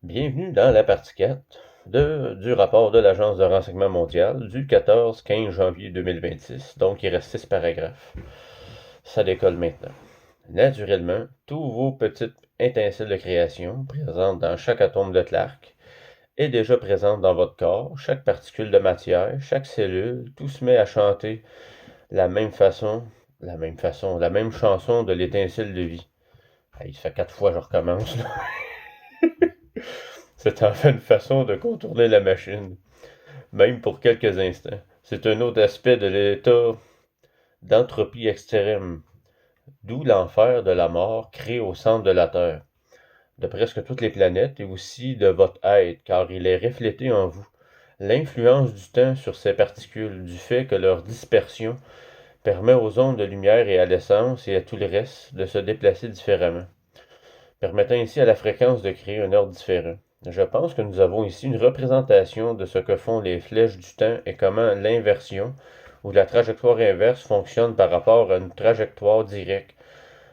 Bienvenue dans la partie 4 du rapport de l'Agence de renseignement mondial du 14-15 janvier 2026. Donc, il reste 6 paragraphes. Ça décolle maintenant. Naturellement, tous vos petites étincelles de création présentes dans chaque atome de Clark est déjà présente dans votre corps, chaque particule de matière, chaque cellule, tout se met à chanter la même façon, la même chanson de l'étincelle de vie. Il se fait 4 fois, je recommence, là. C'est en fait une façon de contourner la machine, même pour quelques instants. C'est un autre aspect de l'état d'entropie extrême, d'où l'enfer de la mort créé au centre de la Terre, de presque toutes les planètes et aussi de votre être, car il est reflété en vous. L'influence du temps sur ces particules, du fait que leur dispersion permet aux ondes de lumière et à l'essence et à tout le reste de se déplacer différemment, permettant ainsi à la fréquence de créer un ordre différent. Je pense que nous avons ici une représentation de ce que font les flèches du temps et comment l'inversion ou la trajectoire inverse fonctionne par rapport à une trajectoire directe.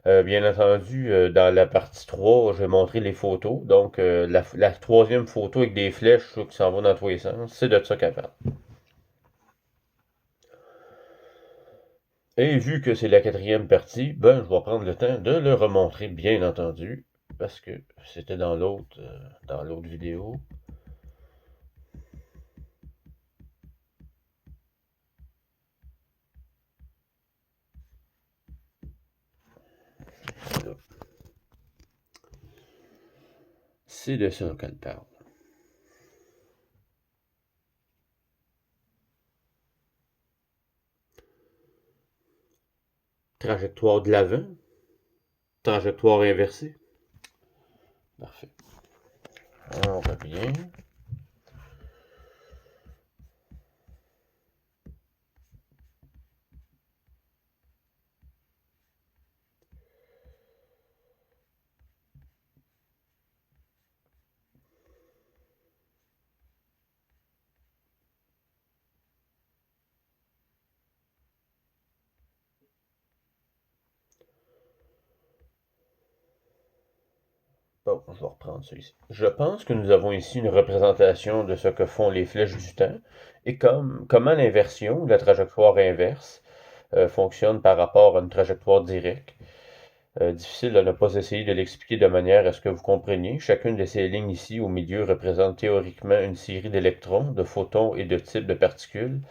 Bien entendu, dans la partie 3, je vais montrer les photos. Donc, la troisième photo avec des flèches qui s'en vont dans tous les sens, c'est de ça qu'elle parle. Et vu que c'est la quatrième partie, ben, je vais prendre le temps de le remontrer, bien entendu, parce que c'était dans l'autre vidéo. C'est de ça qu'elle parle. Trajectoire de l'avant, trajectoire inversée. Parfait. On revient. Bon, je vais reprendre ça ici. Je pense que nous avons ici une représentation de ce que font les flèches du temps et comment l'inversion, la trajectoire inverse, fonctionne par rapport à une trajectoire directe. Difficile de ne pas essayer de l'expliquer de manière à ce que vous compreniez. Chacune de ces lignes ici au milieu représente théoriquement une série d'électrons, de photons et de types de particules.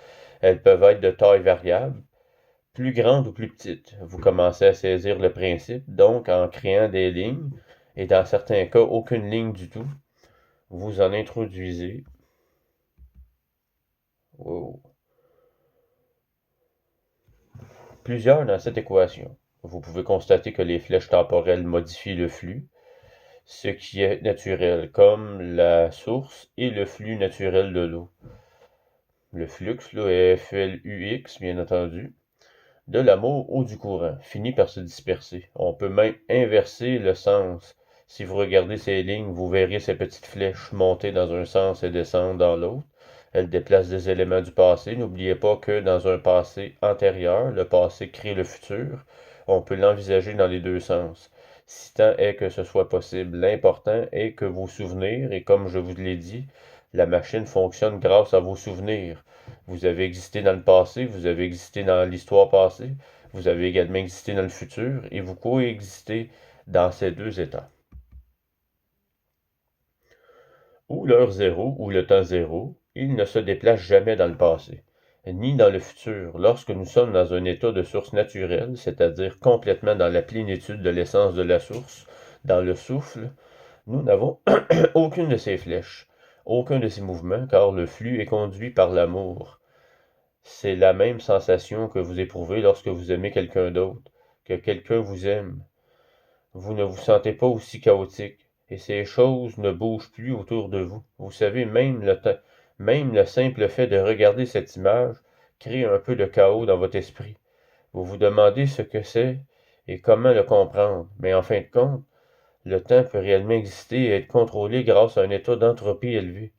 Elles peuvent être de taille variable, plus grandes ou plus petites. Vous commencez à saisir le principe, donc en créant des lignes, et dans certains cas aucune ligne du tout, vous en introduisez. Wow. Plusieurs dans cette équation. Vous pouvez constater que les flèches temporelles modifient le flux, ce qui est naturel, comme la source et le flux naturel de l'eau. Le flux, là, est FLUX, bien entendu, de l'amour ou du courant, finit par se disperser. On peut même inverser le sens. Si vous regardez ces lignes, vous verrez ces petites flèches monter dans un sens et descendre dans l'autre. Elles déplacent des éléments du passé. N'oubliez pas que dans un passé antérieur, le passé crée le futur. On peut l'envisager dans les deux sens. Si tant est que ce soit possible, l'important est que vos souvenirs, et comme je vous l'ai dit, la machine fonctionne grâce à vos souvenirs. Vous avez existé dans le passé, vous avez existé dans l'histoire passée, vous avez également existé dans le futur, et vous coexistez dans ces deux états. Ou l'heure zéro, ou le temps zéro, il ne se déplace jamais dans le passé, ni dans le futur. Lorsque nous sommes dans un état de source naturelle, c'est-à-dire complètement dans la plénitude de l'essence de la source, dans le souffle, nous n'avons aucune de ces flèches, aucun de ces mouvements, car le flux est conduit par l'amour. C'est la même sensation que vous éprouvez lorsque vous aimez quelqu'un d'autre, que quelqu'un vous aime. Vous ne vous sentez pas aussi chaotique, et ces choses ne bougent plus autour de vous. Vous savez, même le simple fait de regarder cette image crée un peu de chaos dans votre esprit. Vous vous demandez ce que c'est et comment le comprendre, mais en fin de compte, le temps peut réellement exister et être contrôlé grâce à un état d'entropie élevé.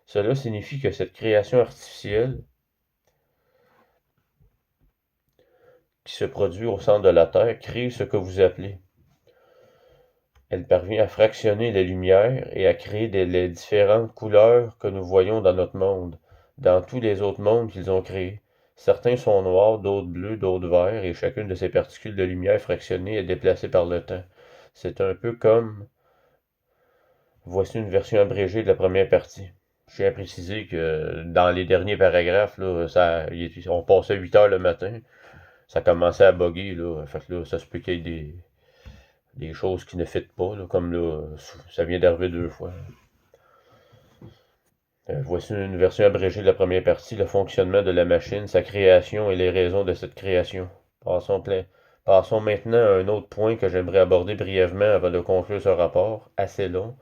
Cela signifie que cette création artificielle qui se produit au centre de la Terre crée ce que vous appelez Elle parvient à fractionner la lumière et à créer les différentes couleurs que nous voyons dans notre monde, dans tous les autres mondes qu'ils ont créés. Certains sont noirs, d'autres bleus, d'autres verts, et chacune de ces particules de lumière fractionnées est déplacée par le temps. C'est un peu comme... Voici une version abrégée de la première partie. Je tiens à préciser que dans les derniers paragraphes, là, on passait 8 heures le matin, ça commençait à bugger, là. Fait que là, ça se peut qu'il y ait des choses qui ne fitent pas, là, comme là, ça vient d'arriver 2 fois. Voici une version abrégée de la première partie, le fonctionnement de la machine, sa création et les raisons de cette création. Passons maintenant à un autre point que j'aimerais aborder brièvement avant de conclure ce rapport, assez long.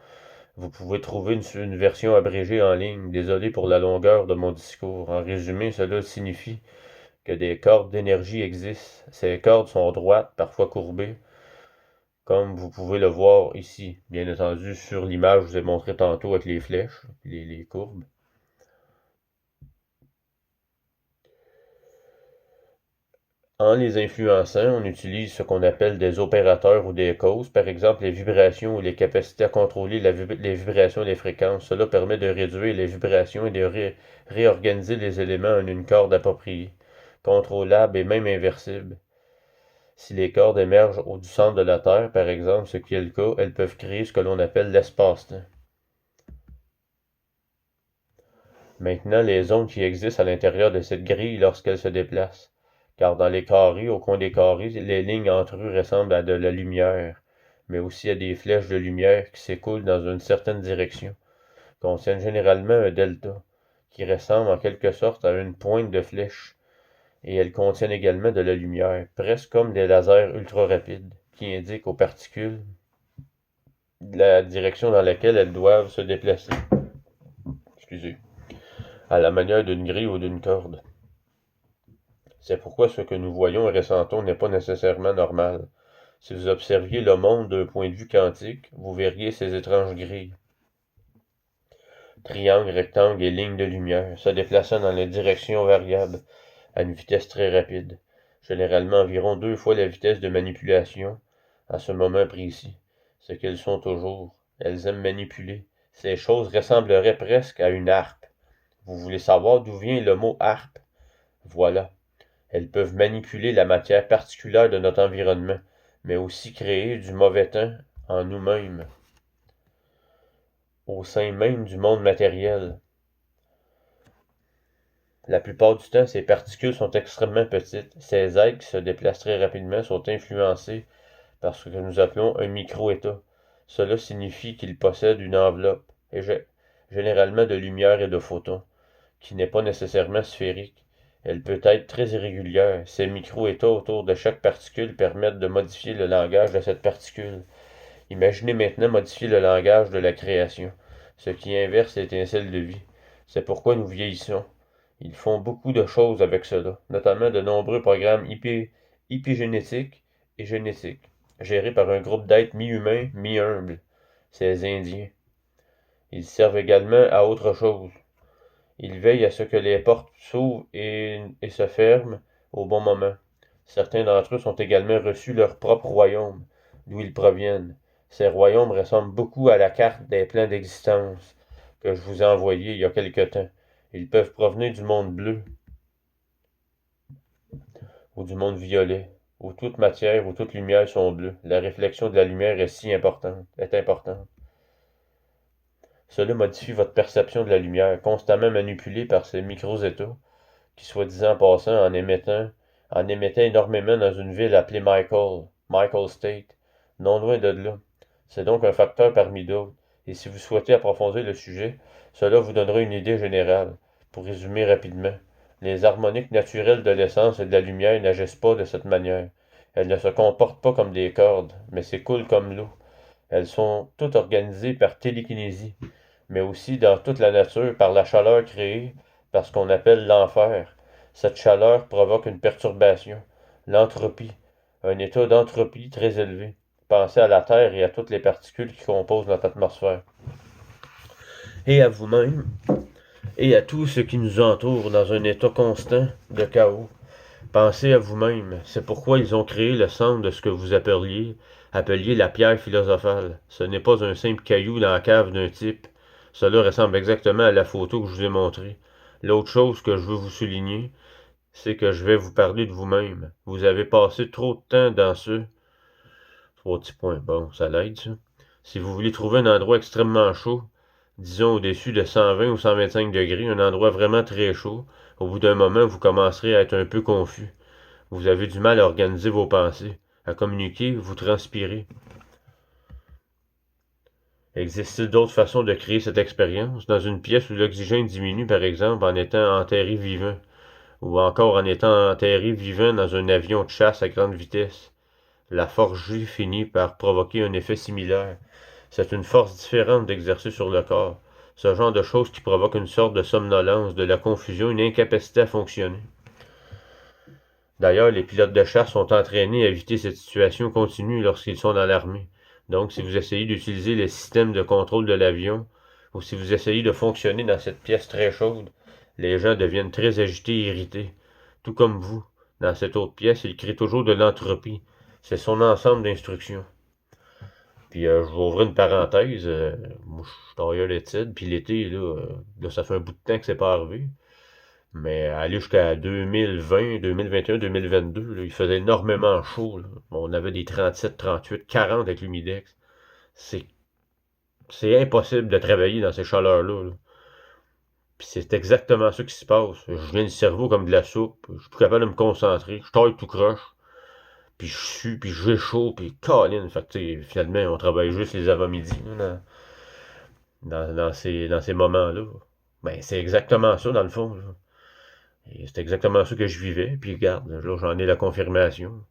Vous pouvez trouver une version abrégée en ligne. Désolé pour la longueur de mon discours. En résumé, cela signifie que des cordes d'énergie existent. Ces cordes sont droites, parfois courbées, comme vous pouvez le voir ici. Bien entendu, sur l'image, je vous ai montré tantôt avec les flèches, les courbes. En les influençant, on utilise ce qu'on appelle des opérateurs ou des causes, par exemple les vibrations ou les capacités à contrôler les vibrations et les fréquences. Cela permet de réduire les vibrations et de réorganiser les éléments en une corde appropriée, contrôlable et même inversible. Si les cordes émergent du centre de la Terre, par exemple, ce qui est le cas, elles peuvent créer ce que l'on appelle l'espace-temps. Maintenant, les ondes qui existent à l'intérieur de cette grille lorsqu'elles se déplacent. Car dans les carrés, au coin des carrés, les lignes entre eux ressemblent à de la lumière, mais aussi à des flèches de lumière qui s'écoulent dans une certaine direction, contiennent généralement un delta, qui ressemble en quelque sorte à une pointe de flèche, et elles contiennent également de la lumière, presque comme des lasers ultra rapides, qui indiquent aux particules la direction dans laquelle elles doivent se déplacer. Excusez. À la manière d'une grille ou d'une corde. C'est pourquoi ce que nous voyons et ressentons n'est pas nécessairement normal. Si vous observiez le monde d'un point de vue quantique, vous verriez ces étranges grilles. Triangles, rectangles et lignes de lumière, se déplaçant dans les directions variables, à une vitesse très rapide, généralement environ 2 fois la vitesse de manipulation, à ce moment précis. Ce qu'elles sont toujours. Elles aiment manipuler. Ces choses ressembleraient presque à une harpe. Vous voulez savoir d'où vient le mot harpe? Voilà. Elles peuvent manipuler la matière particulière de notre environnement, mais aussi créer du mauvais temps en nous-mêmes, au sein même du monde matériel. La plupart du temps, ces particules sont extrêmement petites. Ces êtres qui se déplacent très rapidement sont influencés par ce que nous appelons un micro-état. Cela signifie qu'ils possèdent une enveloppe, et généralement de lumière et de photons, qui n'est pas nécessairement sphérique. Elle peut être très irrégulière. Ces micro-états autour de chaque particule permettent de modifier le langage de cette particule. Imaginez maintenant modifier le langage de la création, ce qui inverse l'étincelle de vie. C'est pourquoi nous vieillissons. Ils font beaucoup de choses avec cela, notamment de nombreux programmes épigénétiques et génétiques, gérés par un groupe d'êtres mi-humains, mi-humbles, ces Indiens. Ils servent également à autre chose. Ils veillent à ce que les portes s'ouvrent et se ferment au bon moment. Certains d'entre eux ont également reçu leur propre royaume, d'où ils proviennent. Ces royaumes ressemblent beaucoup à la carte des plans d'existence que je vous ai envoyée il y a quelque temps. Ils peuvent provenir du monde bleu ou du monde violet, où toute matière ou toute lumière sont bleues. La réflexion de la lumière est importante. Cela modifie votre perception de la lumière, constamment manipulée par ces micro-états, qui soi-disant passant en émettait énormément dans une ville appelée Michael State, non loin de là. C'est donc un facteur parmi d'autres, et si vous souhaitez approfondir le sujet, cela vous donnera une idée générale. Pour résumer rapidement, les harmoniques naturelles de l'essence et de la lumière n'agissent pas de cette manière. Elles ne se comportent pas comme des cordes, mais s'écoulent comme l'eau. Elles sont toutes organisées par télékinésie, mais aussi dans toute la nature par la chaleur créée par ce qu'on appelle l'enfer. Cette chaleur provoque une perturbation, l'entropie, un état d'entropie très élevé. Pensez à la Terre et à toutes les particules qui composent notre atmosphère. Et à vous-même, et à tout ce qui nous entoure dans un état constant de chaos. Pensez à vous-même. C'est pourquoi ils ont créé le centre de ce que vous appeliez appeliez la pierre philosophale. Ce n'est pas un simple caillou dans la cave d'un type. Cela ressemble exactement à la photo que je vous ai montrée. L'autre chose que je veux vous souligner, c'est que je vais vous parler de vous-même. Vous avez passé trop de temps dans ce... Trois petits points. Bon, ça l'aide, ça. Si vous voulez trouver un endroit extrêmement chaud, disons au-dessus de 120 ou 125 degrés, un endroit vraiment très chaud, au bout d'un moment, vous commencerez à être un peu confus. Vous avez du mal à organiser vos pensées, à communiquer, vous transpirez. Existe-t-il d'autres façons de créer cette expérience? Dans une pièce où l'oxygène diminue, par exemple, en étant enterré vivant, ou encore en étant enterré vivant dans un avion de chasse à grande vitesse. La force G finit par provoquer un effet similaire. C'est une force différente d'exercer sur le corps. Ce genre de choses qui provoque une sorte de somnolence, de la confusion, une incapacité à fonctionner. D'ailleurs, les pilotes de chasse sont entraînés à éviter cette situation continue lorsqu'ils sont dans l'armée. Donc, si vous essayez d'utiliser les systèmes de contrôle de l'avion, ou si vous essayez de fonctionner dans cette pièce très chaude, les gens deviennent très agités et irrités. Tout comme vous. Dans cette autre pièce, il crée toujours de l'entropie. C'est son ensemble d'instructions. Puis je vais ouvrir une parenthèse. Moi, je suis tailleur d'études, puis l'été, là, ça fait un bout de temps que c'est pas arrivé. Mais aller jusqu'à 2020, 2021, 2022, là, il faisait énormément chaud. Là. On avait des 37, 38, 40 avec l'humidex. C'est, c'est impossible de travailler dans ces chaleurs-là. Là. Puis c'est exactement ça qui se passe. Je viens le cerveau comme de la soupe. Je suis plus capable de me concentrer. Je taille tout croche. Puis je sue, puis j'ai chaud, puis câline. Fait que, finalement, on travaille juste les avant-midi dans ces moments-là. Ben, c'est exactement ça, dans le fond. Là. Et c'est exactement ça que je vivais. Puis regarde, là, j'en ai la confirmation.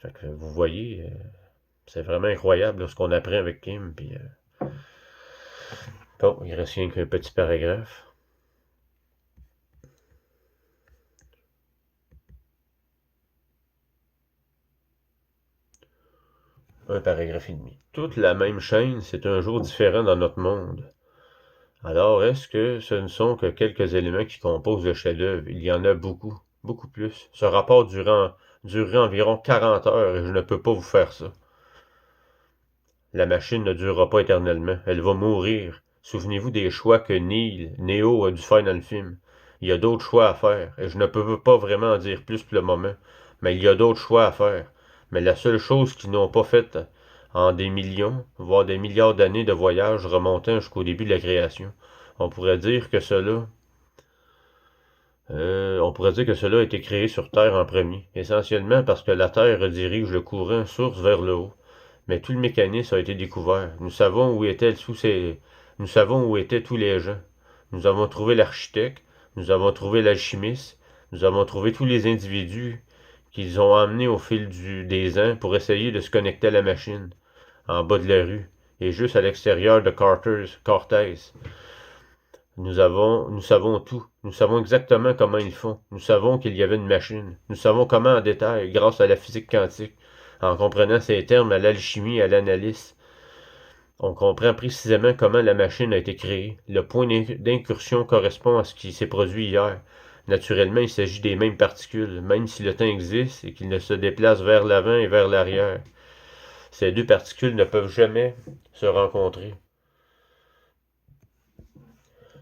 Fait que vous voyez, c'est vraiment incroyable là, ce qu'on apprend avec Kim. Puis, bon, il reste rien qu'un petit paragraphe. Un paragraphe et demi. Toute la même chaîne, c'est un jour différent dans notre monde. Alors, est-ce que ce ne sont que quelques éléments qui composent le chef-d'œuvre? Il y en a beaucoup, beaucoup plus. Ce rapport durerait environ 40 heures et je ne peux pas vous faire ça. La machine ne durera pas éternellement. Elle va mourir. Souvenez-vous des choix que Neo a dû faire dans le film. Il y a d'autres choix à faire, et je ne peux pas vraiment en dire plus pour le moment. Mais il y a d'autres choix à faire. Mais la seule chose qu'ils n'ont pas faite en des millions, voire des milliards d'années de voyage remontant jusqu'au début de la création, on pourrait dire que cela a été créé sur Terre en premier, essentiellement parce que la Terre redirige le courant source vers le haut. Mais tout le mécanisme a été découvert. Nous savons où étaient tous les gens. Nous avons trouvé l'architecte, nous avons trouvé l'alchimiste, nous avons trouvé tous les individus qu'ils ont emmenés au fil des ans pour essayer de se connecter à la machine, en bas de la rue, et juste à l'extérieur de Cortez. Nous savons tout. Nous savons exactement comment ils font. Nous savons qu'il y avait une machine. Nous savons comment en détail, grâce à la physique quantique, en comprenant ces termes à l'alchimie et à l'analyse. On comprend précisément comment la machine a été créée. Le point d'incursion correspond à ce qui s'est produit hier. Naturellement, il s'agit des mêmes particules, même si le temps existe et qu'il ne se déplace vers l'avant et vers l'arrière. Ces deux particules ne peuvent jamais se rencontrer.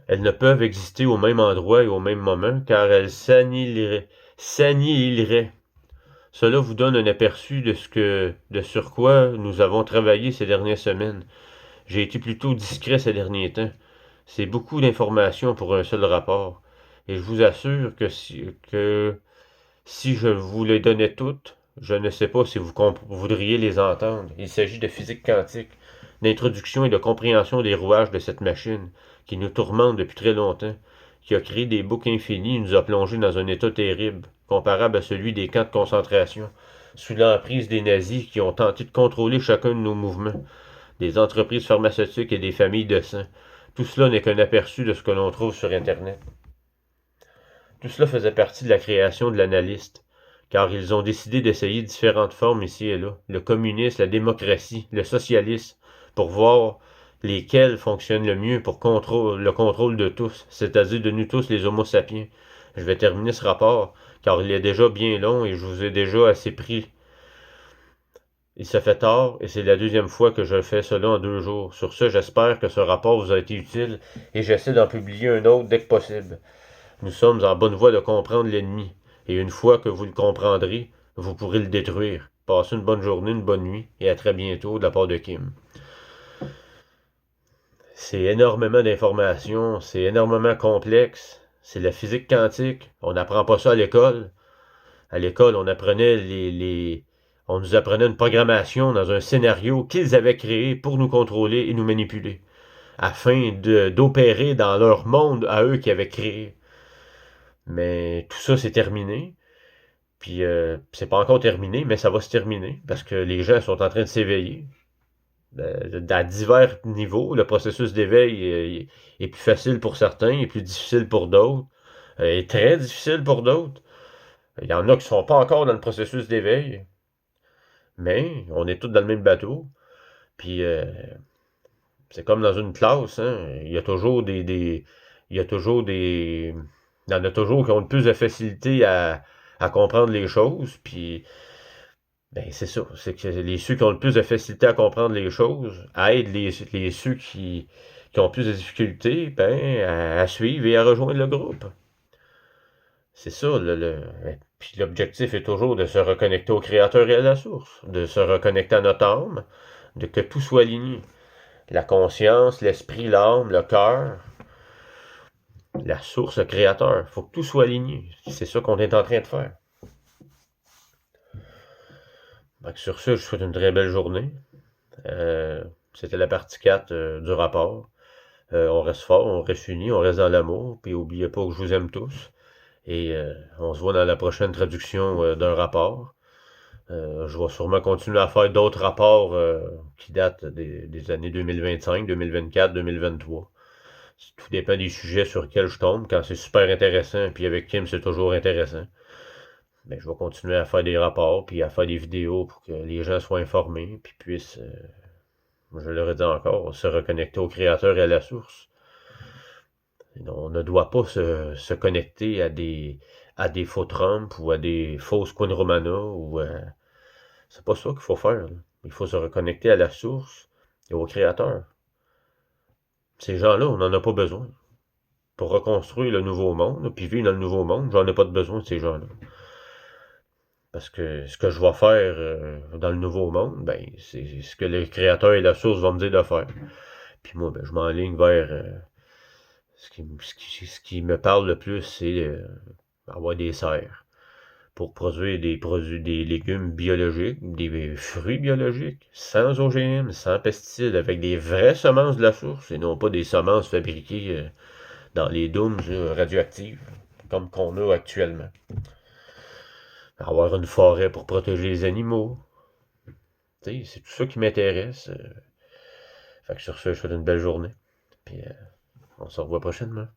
Elles ne peuvent exister au même endroit et au même moment, car elles s'annihileraient. Cela vous donne un aperçu de sur quoi nous avons travaillé ces dernières semaines. J'ai été plutôt discret ces derniers temps. C'est beaucoup d'informations pour un seul rapport. Et je vous assure que si je vous les donnais toutes, je ne sais pas si vous voudriez les entendre. Il s'agit de physique quantique, d'introduction et de compréhension des rouages de cette machine, qui nous tourmente depuis très longtemps, qui a créé des boucles infinies et nous a plongés dans un état terrible, comparable à celui des camps de concentration, sous l'emprise des nazis qui ont tenté de contrôler chacun de nos mouvements, des entreprises pharmaceutiques et des familles de sang. Tout cela n'est qu'un aperçu de ce que l'on trouve sur Internet. Tout cela faisait partie de la création de l'analyste, car ils ont décidé d'essayer différentes formes ici et là, le communisme, la démocratie, le socialisme, pour voir lesquels fonctionnent le mieux pour le contrôle de tous, c'est-à-dire de nous tous les homo sapiens. Je vais terminer ce rapport, car il est déjà bien long et je vous ai déjà assez pris. Il se fait tard et c'est la deuxième fois que je fais cela en 2 jours. Sur ce, j'espère que ce rapport vous a été utile et j'essaie d'en publier un autre dès que possible. Nous sommes en bonne voie de comprendre l'ennemi et une fois que vous le comprendrez, vous pourrez le détruire. Passez une bonne journée, une bonne nuit et à très bientôt de la part de Kim. C'est énormément d'informations, c'est énormément complexe. C'est la physique quantique. On n'apprend pas ça à l'école. À l'école, on nous apprenait une programmation dans un scénario qu'ils avaient créé pour nous contrôler et nous manipuler, afin d'opérer dans leur monde à eux qui avaient créé. Mais tout ça, c'est terminé. Puis c'est pas encore terminé, mais ça va se terminer parce que les gens sont en train de s'éveiller. À divers niveaux, le processus d'éveil est plus facile pour certains, est plus difficile pour d'autres, est très difficile pour d'autres. Il y en a qui sont pas encore dans le processus d'éveil, mais on est tous dans le même bateau. Puis c'est comme dans une classe, hein. Il y a toujours il y a toujours des, il y en a toujours qui ont le plus de facilité à comprendre les choses. Puis ben c'est ça, c'est que ceux qui ont le plus de facilité à comprendre les choses aident ceux qui ont plus de difficultés ben, à suivre et à rejoindre le groupe. C'est ça, puis l'objectif est toujours de se reconnecter au Créateur et à la source, de se reconnecter à notre âme, de que tout soit aligné. La conscience, l'esprit, l'âme, le cœur, la source, le Créateur. Il faut que tout soit aligné. C'est ça qu'on est en train de faire. Donc, sur ce, je vous souhaite une très belle journée. C'était la partie 4 du rapport. On reste fort, on reste unis, on reste dans l'amour, puis n'oubliez pas que je vous aime tous. Et on se voit dans la prochaine traduction d'un rapport. Je vais sûrement continuer à faire d'autres rapports qui datent des années 2025, 2024, 2023. Tout dépend des sujets sur lesquels je tombe. Quand c'est super intéressant, puis avec Kim, c'est toujours intéressant. Mais je vais continuer à faire des rapports, puis à faire des vidéos pour que les gens soient informés, puis puissent, je le redis encore, se reconnecter au Créateur et à la source. On ne doit pas se connecter à des faux Trump ou à des fausses Queen Romana ou c'est pas ça qu'il faut faire. Là. Il faut se reconnecter à la source et au Créateur. Ces gens-là, on n'en a pas besoin. Pour reconstruire le nouveau monde, puis vivre dans le nouveau monde, j'en ai pas de besoin de ces gens-là. Parce que ce que je vais faire dans le nouveau monde, ben, c'est ce que le Créateur et la source vont me dire de faire. Puis moi, ben, je m'enligne vers ce qui me parle le plus, c'est avoir des serres pour produire des produits, des légumes biologiques, des fruits biologiques, sans OGM, sans pesticides, avec des vraies semences de la source et non pas des semences fabriquées dans les dômes radioactives, comme qu'on a actuellement. Avoir une forêt pour protéger les animaux. C'est tout ça qui m'intéresse. Fait que sur ce, je vous souhaite une belle journée. Puis on se revoit prochainement.